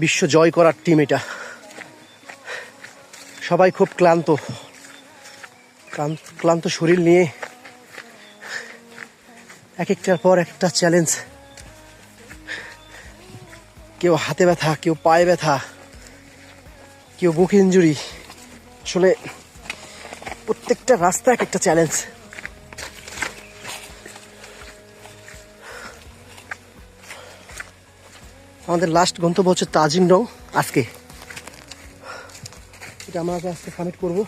বিশ্ব জয় করার টিম এটা। সবাই খুব ক্লান্ত শরীর নিয়ে এক একটার পর একটা চ্যালেঞ্জ। কেউ হাতে ব্যথা, কেউ পায়ে ব্যথা, কেউ বুক ইঞ্জুরি। আসলে প্রত্যেকটা রাস্তা এক একটা চ্যালেঞ্জ। আমাদের লাস্ট গন্তব্য হচ্ছে তাজিংডং। আজকে এটা আমরা আজকে সামিট করবো,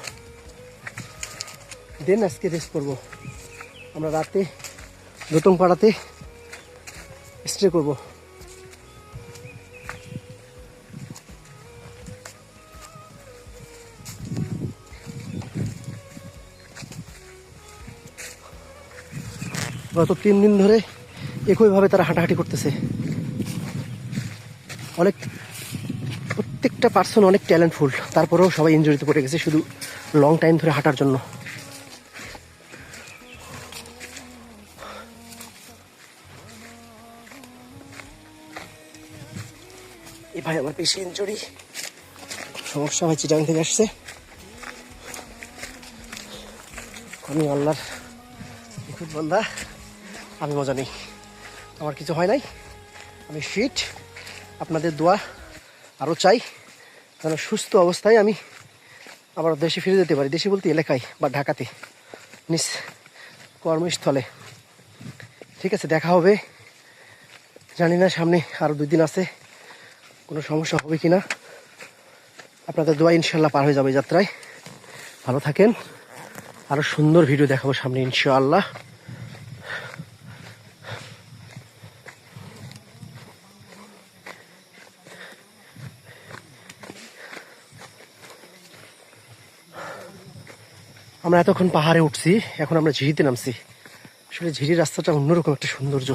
দেন আজকে রেস্ট করবো। আমরা রাতে দোতংপাড়াতে স্টে করবো। গত 3 দিন ধরে একইভাবে তারা হাঁটাহাঁটি করতেছে। প্রত্যেকটা পার্সন অনেক ট্যালেন্টফুল, তারপরেও সবাই ইনজুরিতে পড়ে গেছে শুধু লং টাইম ধরে হাঁটার জন্য। এই ভাই আমার বেশি ইনজুরি, সমস্যা হয়, চিটাং থেকে আসছে। আমি আল্লাহর খুব বান্দা, আমি মজা নেই, আমার কিছু হয় নাই, আমি ফিট। আপনাদের দোয়া আরও চাই যেন সুস্থ অবস্থায় আমি আবার দেশে ফিরে যেতে পারি। দেশে বলতে এলাকায় বা ঢাকাতে, নিজ কর্মস্থলে। ঠিক আছে, দেখা হবে। জানি না সামনে আরও 2 দিন আছে, কোনো সমস্যা হবে কি না। আপনাদের দোয়া ইনশাল্লাহ পার হয়ে যাবে যাত্রায়। ভালো থাকেন, আরও সুন্দর ভিডিও দেখাবো সামনে ইনশাআল্লাহ। আমরা এতক্ষণ পাহাড়ে উঠছি, এখন আমরা ঝিরিতে নামছি। আসলে ঝিরির রাস্তাটা অন্যরকম একটা সৌন্দর্য।